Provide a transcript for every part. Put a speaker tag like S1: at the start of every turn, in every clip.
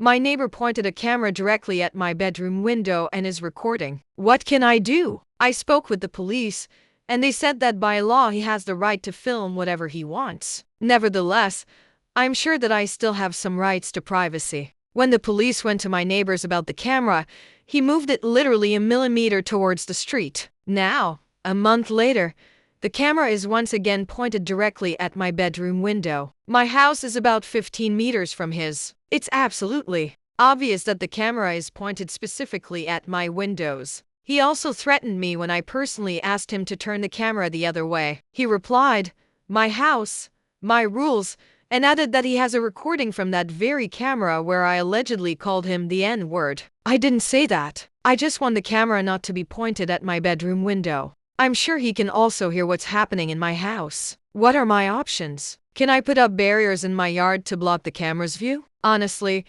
S1: My neighbor pointed a camera directly at my bedroom window and is recording. What can I do? I spoke with the police, and they said that by law he has the right to film whatever he wants. Nevertheless, I'm sure that I still have some rights to privacy. When the police went to my neighbors about the camera, he moved it literally a millimeter towards the street. Now, a month later, the camera is once again pointed directly at my bedroom window. My house is about 15 meters from his. It's absolutely obvious that the camera is pointed specifically at my windows. He also threatened me when I personally asked him to turn the camera the other way. He replied, "My house, my rules," and added that he has a recording from that very camera where I allegedly called him the N-word. I didn't say that. I just want the camera not to be pointed at my bedroom window. I'm sure he can also hear what's happening in my house. What are my options? Can I put up barriers in my yard to block the camera's view? Honestly,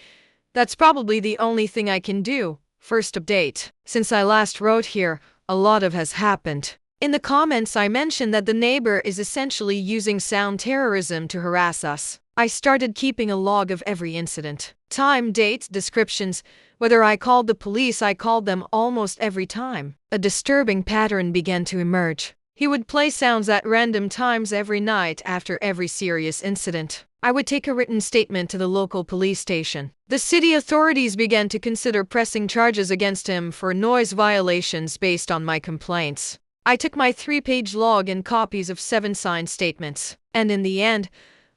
S1: that's probably the only thing I can do. First update. Since I last wrote here, a lot has happened. In the comments I mentioned that the neighbor is essentially using sound terrorism to harass us. I started keeping a log of every incident. Time, date, descriptions. Whether I called the police, I called them almost every time. A disturbing pattern began to emerge. He would play sounds at random times every night after every serious incident. I would take a written statement to the local police station. The city authorities began to consider pressing charges against him for noise violations based on my complaints. I took my 3-page log and copies of 7 signed statements. And in the end,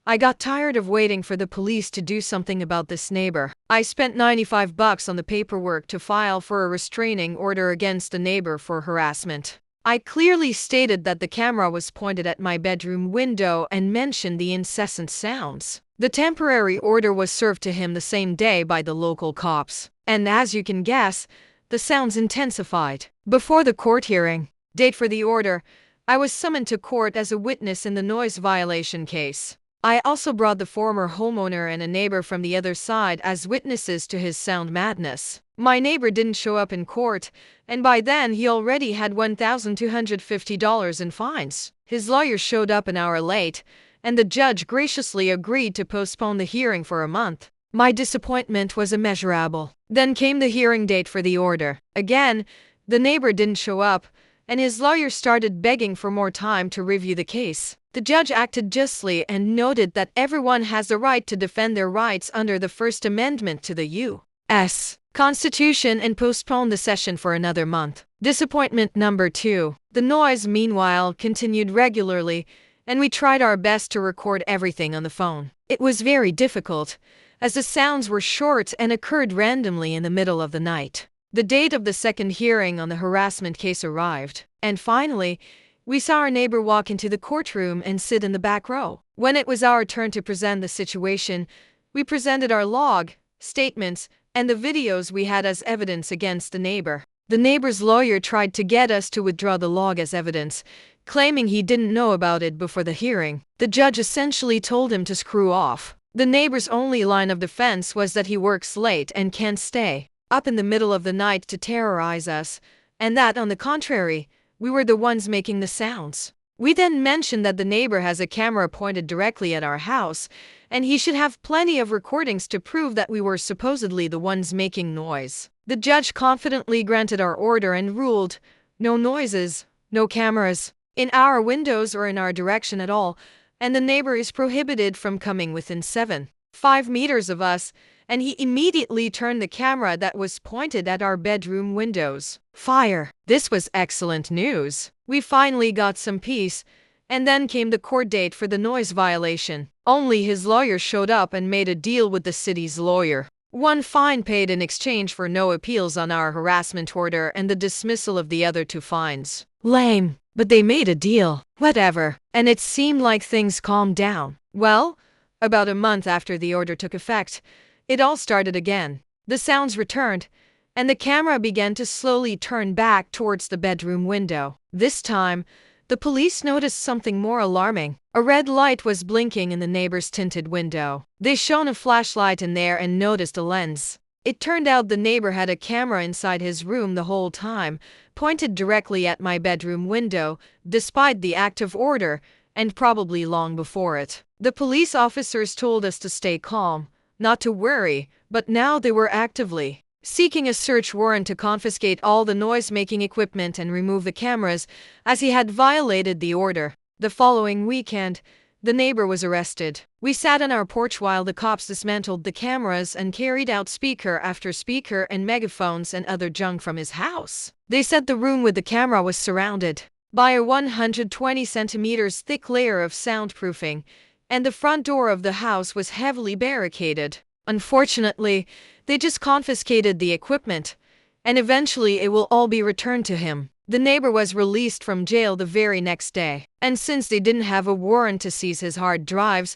S1: I got tired of waiting for the police to do something about this neighbor. I spent $95 on the paperwork to file for a restraining order against the neighbor for harassment. I clearly stated that the camera was pointed at my bedroom window and mentioned the incessant sounds. The temporary order was served to him the same day by the local cops. And as you can guess, the sounds intensified. Before the court hearing date for the order, I was summoned to court as a witness in the noise violation case. I also brought the former homeowner and a neighbor from the other side as witnesses to his sound madness. My neighbor didn't show up in court, and by then he already had $1,250 in fines. His lawyer showed up an hour late, and the judge graciously agreed to postpone the hearing for a month. My disappointment was immeasurable. Then came the hearing date for the order. Again, the neighbor didn't show up, and his lawyer started begging for more time to review the case. The judge acted justly and noted that everyone has the right to defend their rights under the First Amendment to the U.S. Constitution and postponed the session for another month. Disappointment number 2. The noise, meanwhile, continued regularly, and we tried our best to record everything on the phone. It was very difficult, as the sounds were short and occurred randomly in the middle of the night. The date of the second hearing on the harassment case arrived, and finally, we saw our neighbor walk into the courtroom and sit in the back row. When it was our turn to present the situation, we presented our log, statements, and the videos we had as evidence against the neighbor. The neighbor's lawyer tried to get us to withdraw the log as evidence, claiming he didn't know about it before the hearing. The judge essentially told him to screw off. The neighbor's only line of defense was that he works late and can't stay up in the middle of the night to terrorize us, and that, on the contrary, we were the ones making the sounds. We then mentioned that the neighbor has a camera pointed directly at our house, and he should have plenty of recordings to prove that we were supposedly the ones making noise. The judge confidently granted our order and ruled, no noises, no cameras in our windows or in our direction at all, and the neighbor is prohibited from coming within 5 meters of us, and he immediately turned the camera that was pointed at our bedroom windows. Fire. This was excellent news. We finally got some peace, and then came the court date for the noise violation. Only his lawyer showed up and made a deal with the city's lawyer. 1 fine paid in exchange for no appeals on our harassment order and the dismissal of the other 2 fines. Lame, but they made a deal. Whatever. And it seemed like things calmed down. Well, about a month after the order took effect, it all started again. The sounds returned, and the camera began to slowly turn back towards the bedroom window. This time, the police noticed something more alarming. A red light was blinking in the neighbor's tinted window. They shone a flashlight in there and noticed a lens. It turned out the neighbor had a camera inside his room the whole time, pointed directly at my bedroom window, despite the active order, and probably long before it. The police officers told us to stay calm, not to worry, But now they were actively seeking a search warrant to confiscate all the noise-making equipment and remove the cameras, as he had violated the order. The following weekend, the neighbor was arrested. We sat on our porch while the cops dismantled the cameras and carried out speaker after speaker and megaphones and other junk from his house. They said the room with the camera was surrounded by a 120 centimeters thick layer of soundproofing, and the front door of the house was heavily barricaded. Unfortunately, they just confiscated the equipment, and eventually it will all be returned to him. The neighbor was released from jail the very next day, and since they didn't have a warrant to seize his hard drives,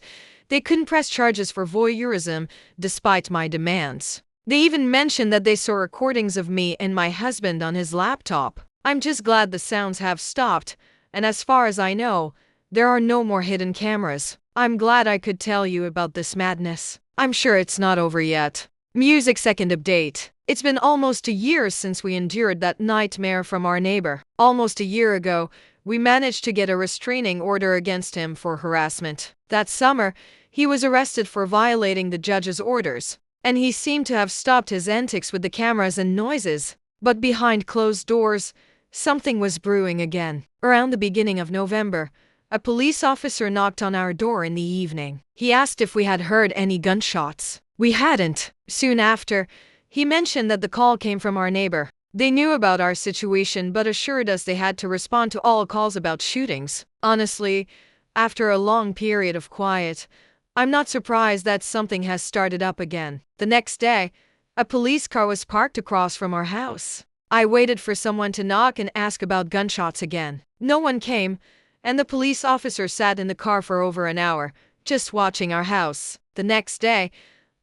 S1: they couldn't press charges for voyeurism despite my demands. They even mentioned that they saw recordings of me and my husband on his laptop. I'm just glad the sounds have stopped, and as far as I know, there are no more hidden cameras. I'm glad I could tell you about this madness. I'm sure it's not over yet. Music second update. It's been almost a year since we endured that nightmare from our neighbor. Almost a year ago, we managed to get a restraining order against him for harassment. That summer, he was arrested for violating the judge's orders, and he seemed to have stopped his antics with the cameras and noises. But behind closed doors, something was brewing again. Around the beginning of November, a police officer knocked on our door in the evening. He asked if we had heard any gunshots. We hadn't. Soon after, he mentioned that the call came from our neighbor. They knew about our situation but assured us they had to respond to all calls about shootings. Honestly, after a long period of quiet, I'm not surprised that something has started up again. The next day, a police car was parked across from our house. I waited for someone to knock and ask about gunshots again. No one came, and the police officer sat in the car for over an hour, just watching our house. The next day,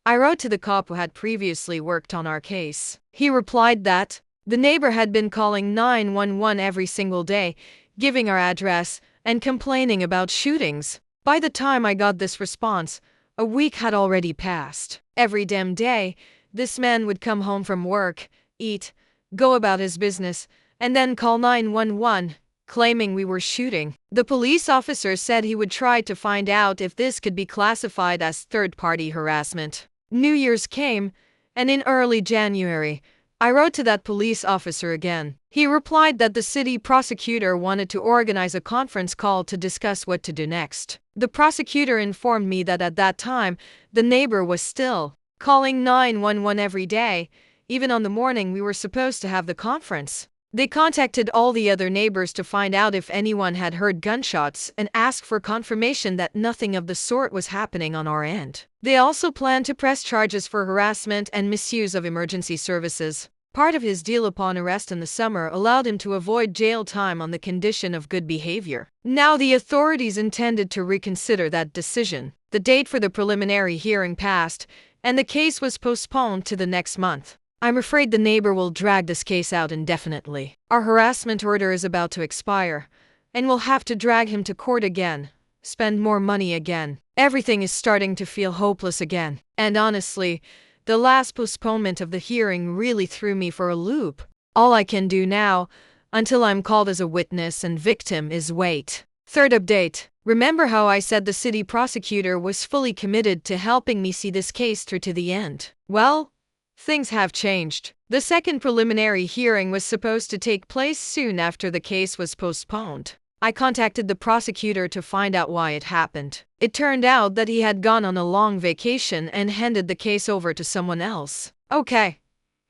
S1: I wrote to the cop who had previously worked on our case. He replied that the neighbor had been calling 911 every single day, giving our address, and complaining about shootings. By the time I got this response, a week had already passed. Every damn day, this man would come home from work, eat, go about his business, and then call 911, claiming we were shooting. The police officer said he would try to find out if this could be classified as third-party harassment. New Year's came, and in early January, I wrote to that police officer again. He replied that the city prosecutor wanted to organize a conference call to discuss what to do next. The prosecutor informed me that at that time, the neighbor was still calling 911 every day, even on the morning we were supposed to have the conference. They contacted all the other neighbors to find out if anyone had heard gunshots and asked for confirmation that nothing of the sort was happening on our end. They also planned to press charges for harassment and misuse of emergency services. Part of his deal upon arrest in the summer allowed him to avoid jail time on the condition of good behavior. Now the authorities intended to reconsider that decision. The date for the preliminary hearing passed, and the case was postponed to the next month. I'm afraid the neighbor will drag this case out indefinitely. Our harassment order is about to expire, and we'll have to drag him to court again, spend more money again. Everything is starting to feel hopeless again. And honestly, the last postponement of the hearing really threw me for a loop. All I can do now, until I'm called as a witness and victim, is wait. Third update. Remember how I said the city prosecutor was fully committed to helping me see this case through to the end? Well, things have changed. The second preliminary hearing was supposed to take place soon after the case was postponed. I contacted the prosecutor to find out why it happened. It turned out that he had gone on a long vacation and handed the case over to someone else. Okay,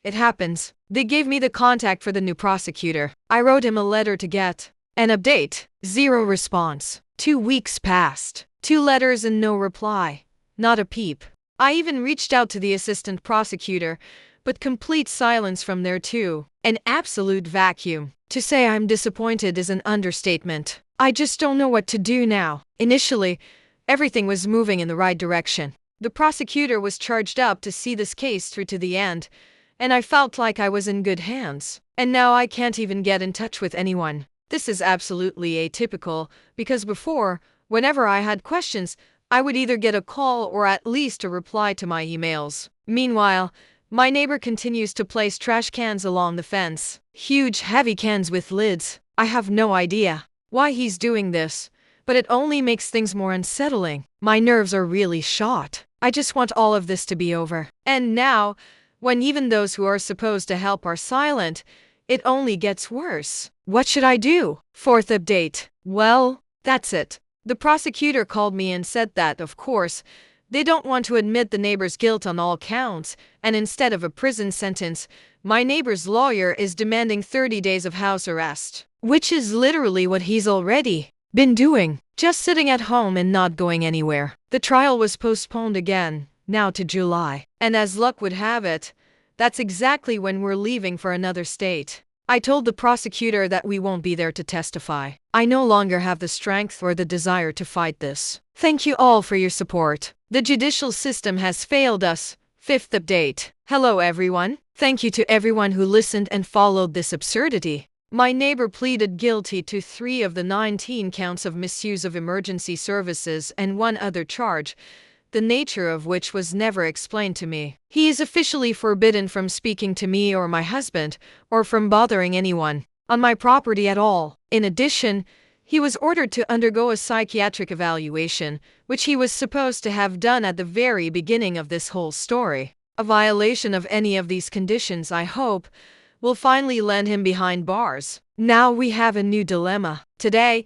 S1: it happens. They gave me the contact for the new prosecutor. I wrote him a letter to get an update. Zero response. 2 weeks passed. 2 letters and no reply. Not a peep. I even reached out to the assistant prosecutor, but complete silence from there too. An absolute vacuum. To say I'm disappointed is an understatement. I just don't know what to do now. Initially, everything was moving in the right direction. The prosecutor was charged up to see this case through to the end, and I felt like I was in good hands. And now I can't even get in touch with anyone. This is absolutely atypical, because before, whenever I had questions, I would either get a call or at least a reply to my emails. Meanwhile, my neighbor continues to place trash cans along the fence. Huge, heavy cans with lids. I have no idea why he's doing this, but it only makes things more unsettling. My nerves are really shot. I just want all of this to be over. And now, when even those who are supposed to help are silent, it only gets worse. What should I do? Fourth update. Well, that's it. The prosecutor called me and said that, of course, they don't want to admit the neighbor's guilt on all counts, and instead of a prison sentence, my neighbor's lawyer is demanding 30 days of house arrest, which is literally what he's already been doing, just sitting at home and not going anywhere. The trial was postponed again, now to July, and as luck would have it, that's exactly when we're leaving for another state. I told the prosecutor that we won't be there to testify. I no longer have the strength or the desire to fight this. Thank you all for your support. The judicial system has failed us. Fifth update. Hello everyone. Thank you to everyone who listened and followed this absurdity. My neighbor pleaded guilty to 3 of the 19 counts of misuse of emergency services and 1 other charge, the nature of which was never explained to me. He is officially forbidden from speaking to me or my husband, or from bothering anyone on my property at all. In addition, he was ordered to undergo a psychiatric evaluation, which he was supposed to have done at the very beginning of this whole story. A violation of any of these conditions, I hope, will finally land him behind bars. Now we have a new dilemma. Today,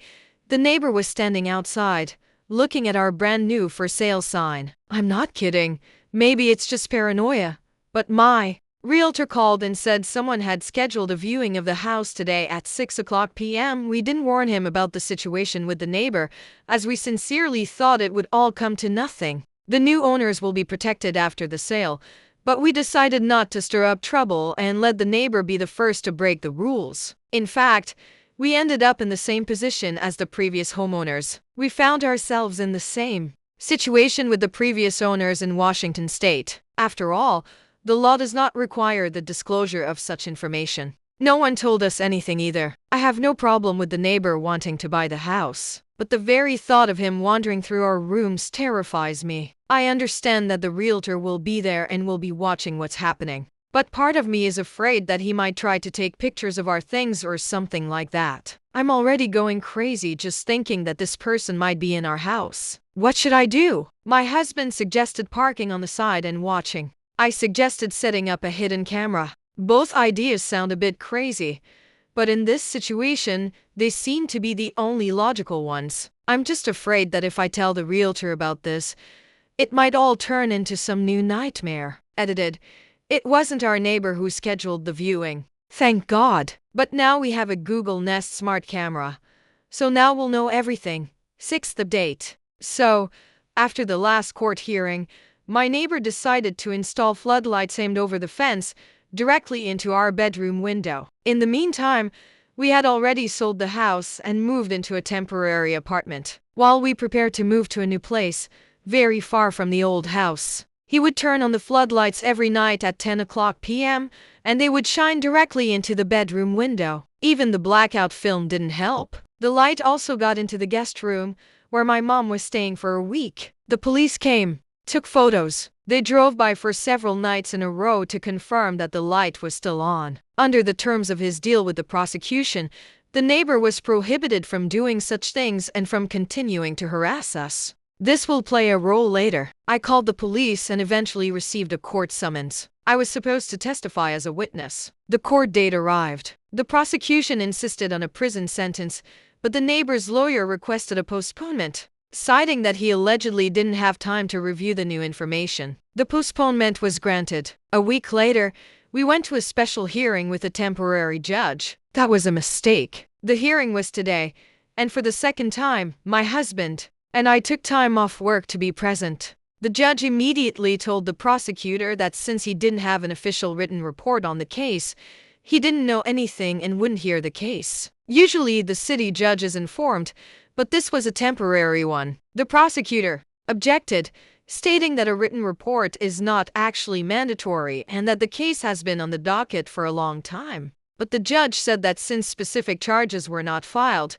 S1: the neighbor was standing outside, looking at our brand new for sale sign. I'm not kidding. Maybe it's just paranoia. But my realtor called and said someone had scheduled a viewing of the house today at 6:00 p.m. We didn't warn him about the situation with the neighbor, as we sincerely thought it would all come to nothing. The new owners will be protected after the sale, but we decided not to stir up trouble and let the neighbor be the first to break the rules. In fact, we ended up in the same position as the previous homeowners. We found ourselves in the same situation with the previous owners in Washington state. After all, the law does not require the disclosure of such information. No one told us anything either. I have no problem with the neighbor wanting to buy the house, but the very thought of him wandering through our rooms terrifies me. I understand that the realtor will be there and will be watching what's happening, but part of me is afraid that he might try to take pictures of our things or something like that. I'm already going crazy just thinking that this person might be in our house. What should I do? My husband suggested parking on the side and watching. I suggested setting up a hidden camera. Both ideas sound a bit crazy, but in this situation, they seem to be the only logical ones. I'm just afraid that if I tell the realtor about this, it might all turn into some new nightmare. Edited. It wasn't our neighbor who scheduled the viewing. Thank God. But now we have a Google Nest smart camera, so now we'll know everything. Sixth update. So, after the last court hearing, my neighbor decided to install floodlights aimed over the fence directly into our bedroom window. In the meantime, we had already sold the house and moved into a temporary apartment. While we prepared to move to a new place, very far from the old house, he would turn on the floodlights every night at 10:00 p.m., and they would shine directly into the bedroom window. Even the blackout film didn't help. The light also got into the guest room, where my mom was staying for a week. The police came, took photos. They drove by for several nights in a row to confirm that the light was still on. Under the terms of his deal with the prosecution, the neighbor was prohibited from doing such things and from continuing to harass us. This will play a role later. I called the police and eventually received a court summons. I was supposed to testify as a witness. The court date arrived. The prosecution insisted on a prison sentence, but the neighbor's lawyer requested a postponement, citing that he allegedly didn't have time to review the new information. The postponement was granted. A week later, we went to a special hearing with a temporary judge. That was a mistake. The hearing was today, and for the second time, my husband and I took time off work to be present. The judge immediately told the prosecutor that since he didn't have an official written report on the case, he didn't know anything and wouldn't hear the case. Usually the city judge is informed, but this was a temporary one. The prosecutor objected, stating that a written report is not actually mandatory and that the case has been on the docket for a long time. But the judge said that since specific charges were not filed,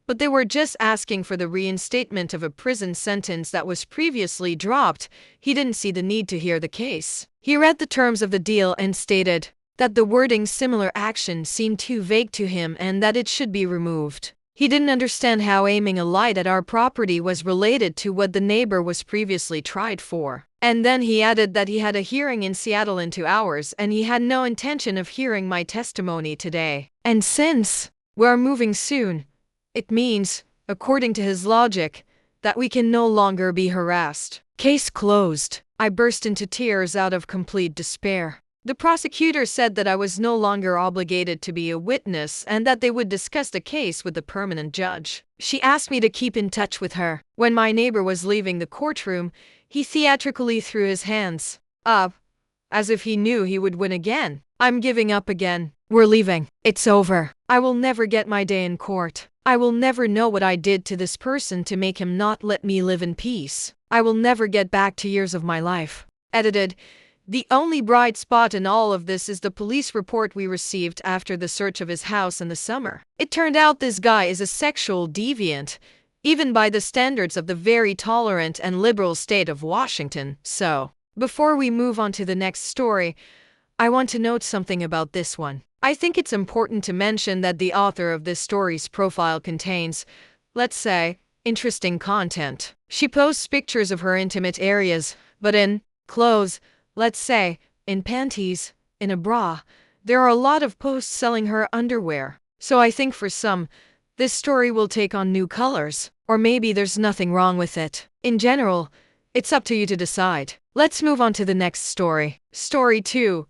S1: but they were just asking for the reinstatement of a prison sentence that was previously dropped, he didn't see the need to hear the case. He read the terms of the deal and stated that the wording "similar action" seemed too vague to him and that it should be removed. He didn't understand how aiming a light at our property was related to what the neighbor was previously tried for. And then he added that he had a hearing in Seattle in 2 hours and he had no intention of hearing my testimony today. And since we're moving soon, it means, according to his logic, that we can no longer be harassed. Case closed. I burst into tears out of complete despair. The prosecutor said that I was no longer obligated to be a witness and that they would discuss the case with the permanent judge. She asked me to keep in touch with her. When my neighbor was leaving the courtroom, he theatrically threw his hands up, as if he knew he would win again. I'm giving up again. We're leaving. It's over. I will never get my day in court. I will never know what I did to this person to make him not let me live in peace. I will never get back to years of my life. Edited. The only bright spot in all of this is the police report we received after the search of his house in the summer. It turned out this guy is a sexual deviant, even by the standards of the very tolerant and liberal state of Washington. So, before we move on to the next story, I want to note something about this one. I think it's important to mention that the author of this story's profile contains, let's say, interesting content. She posts pictures of her intimate areas, but in clothes, let's say, in panties, in a bra. There are a lot of posts selling her underwear. So I think for some, this story will take on new colors. Or maybe there's nothing wrong with it. In general, it's up to you to decide. Let's move on to the next story. Story 2.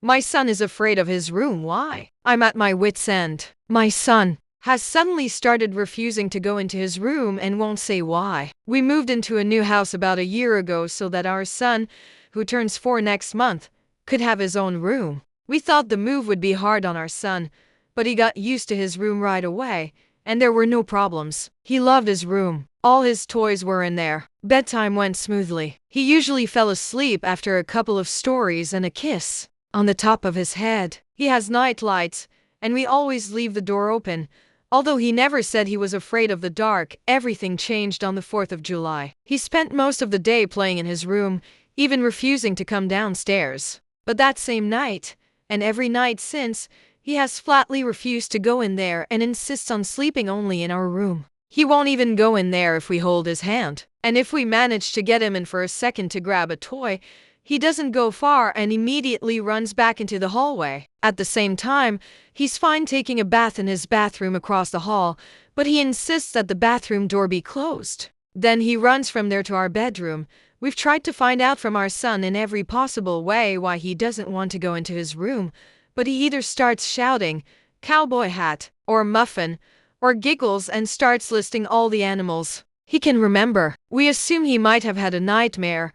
S1: My son is afraid of his room. Why? I'm at my wit's end. My son has suddenly started refusing to go into his room and won't say why. We moved into a new house about a year ago so that our son, who turns 4 next month, could have his own room. We thought the move would be hard on our son, but he got used to his room right away, and there were no problems. He loved his room. All his toys were in there. Bedtime went smoothly. He usually fell asleep after a couple of stories and a kiss on the top of his head. He has night lights, and we always leave the door open. Although he never said he was afraid of the dark, everything changed on the 4th of July. He spent most of the day playing in his room, even refusing to come downstairs. But that same night, and every night since, he has flatly refused to go in there and insists on sleeping only in our room. He won't even go in there if we hold his hand. And if we manage to get him in for a second to grab a toy, he doesn't go far and immediately runs back into the hallway. At the same time, he's fine taking a bath in his bathroom across the hall, but he insists that the bathroom door be closed. Then he runs from there to our bedroom. We've tried to find out from our son in every possible way why he doesn't want to go into his room, but he either starts shouting, "Cowboy hat," or "muffin," or giggles and starts listing all the animals he can remember. We assume he might have had a nightmare,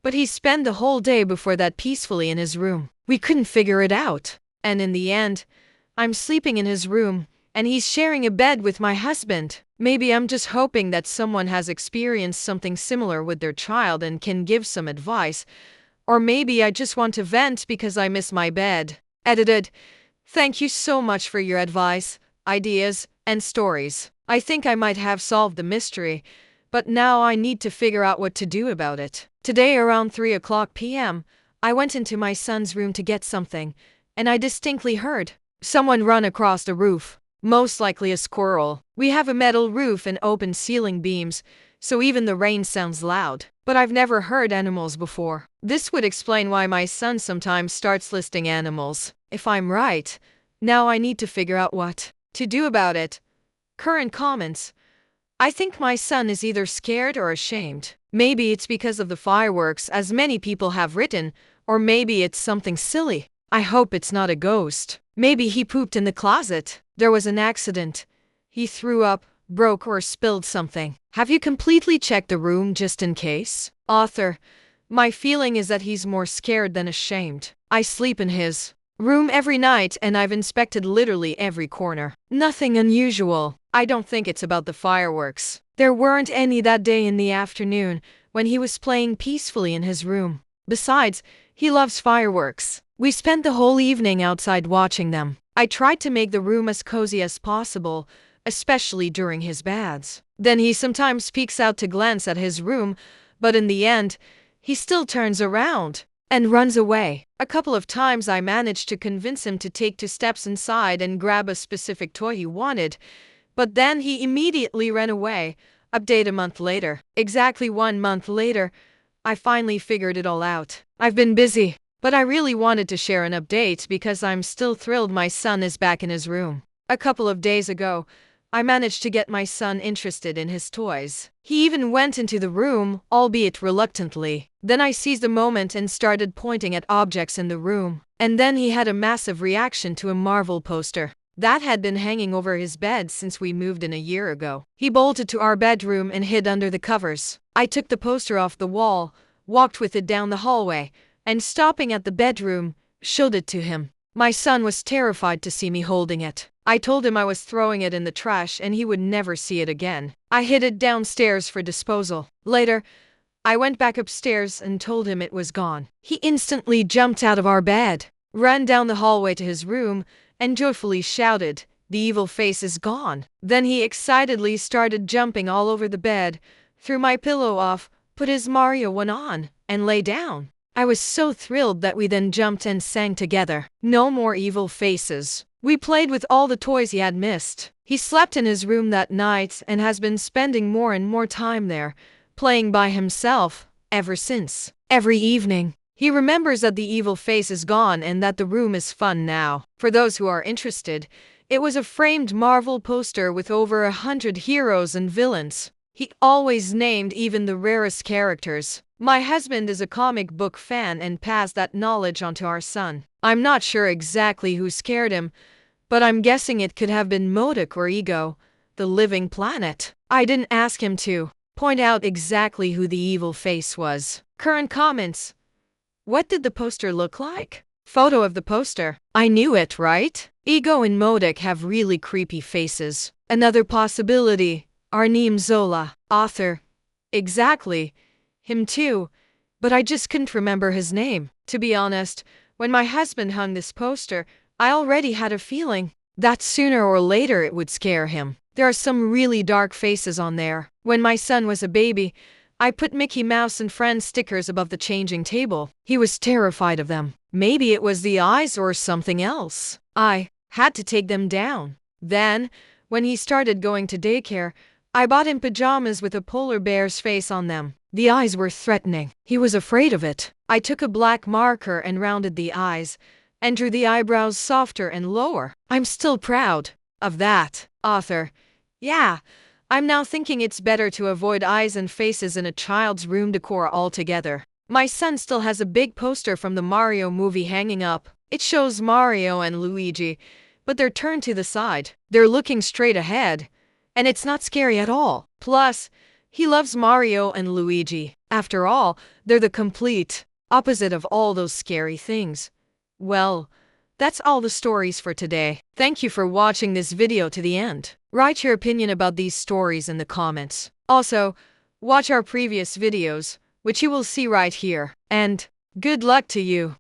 S1: but he spent the whole day before that peacefully in his room. We couldn't figure it out. And in the end, I'm sleeping in his room, and he's sharing a bed with my husband. Maybe I'm just hoping that someone has experienced something similar with their child and can give some advice. Or maybe I just want to vent because I miss my bed. Edited. Thank you so much for your advice, ideas, and stories. I think I might have solved the mystery, but now I need to figure out what to do about it. Today around 3 p.m., I went into my son's room to get something, and I distinctly heard someone run across the roof. Most likely a squirrel. We have a metal roof and open ceiling beams, so even the rain sounds loud. But I've never heard animals before. This would explain why my son sometimes starts listing animals. If I'm right, now I need to figure out what to do about it. Current comments. I think my son is either scared or ashamed. Maybe it's because of the fireworks, as many people have written, or maybe it's something silly. I hope it's not a ghost. Maybe he pooped in the closet. There was an accident. He threw up, broke, or spilled something. Have you completely checked the room just in case? Author. My feeling is that he's more scared than ashamed. I sleep in his room every night and I've inspected literally every corner. Nothing unusual. I don't think it's about the fireworks. There weren't any that day in the afternoon when he was playing peacefully in his room. Besides, he loves fireworks. We spent the whole evening outside watching them. I tried to make the room as cozy as possible, especially during his baths. Then he sometimes peeks out to glance at his room, but in the end, he still turns around and runs away. A couple of times I managed to convince him to take 2 steps inside and grab a specific toy he wanted, But then he immediately ran away. Update a month later. Exactly 1 month later, I finally figured it all out. I've been busy, but I really wanted to share an update because I'm still thrilled my son is back in his room. A couple of days ago, I managed to get my son interested in his toys. He even went into the room, albeit reluctantly. Then I seized the moment and started pointing at objects in the room. And then he had a massive reaction to a Marvel poster that had been hanging over his bed since we moved in a year ago. He bolted to our bedroom and hid under the covers. I took the poster off the wall, walked with it down the hallway, and stopping at the bedroom, showed it to him. My son was terrified to see me holding it. I told him I was throwing it in the trash and he would never see it again. I hid it downstairs for disposal. Later, I went back upstairs and told him it was gone. He instantly jumped out of our bed, ran down the hallway to his room, and joyfully shouted, "The evil face is gone." Then he excitedly started jumping all over the bed, threw my pillow off, put his Mario one on, and lay down. I was so thrilled that we then jumped and sang together, "No more evil faces." We played with all the toys he had missed. He slept in his room that night and has been spending more and more time there, playing by himself, ever since. Every evening, he remembers that the evil face is gone and that the room is fun now. For those who are interested, it was a framed Marvel poster with over 100 heroes and villains. He always named even the rarest characters. My husband is a comic book fan and passed that knowledge on to our son. I'm not sure exactly who scared him, but I'm guessing it could have been Modok or Ego, the living planet. I didn't ask him to point out exactly who the evil face was. Current comments. What did the poster look like? Photo of the poster. I knew it, right? Ego and Modok have really creepy faces. Another possibility. Arnim Zola. Author. Exactly. Him too. But I just couldn't remember his name. To be honest, when my husband hung this poster, I already had a feeling that sooner or later it would scare him. There are some really dark faces on there. When my son was a baby, I put Mickey Mouse and Friends stickers above the changing table. He was terrified of them. Maybe it was the eyes or something else. I had to take them down. Then, when he started going to daycare, I bought him pajamas with a polar bear's face on them. The eyes were threatening. He was afraid of it. I took a black marker and rounded the eyes, and drew the eyebrows softer and lower. I'm still proud of that. Author. Yeah, I'm now thinking it's better to avoid eyes and faces in a child's room decor altogether. My son still has a big poster from the Mario movie hanging up. It shows Mario and Luigi, but they're turned to the side. They're looking straight ahead, and it's not scary at all. Plus, he loves Mario and Luigi. After all, they're the complete opposite of all those scary things. Well, that's all the stories for today. Thank you for watching this video to the end. Write your opinion about these stories in the comments. Also, watch our previous videos, which you will see right here. And good luck to you!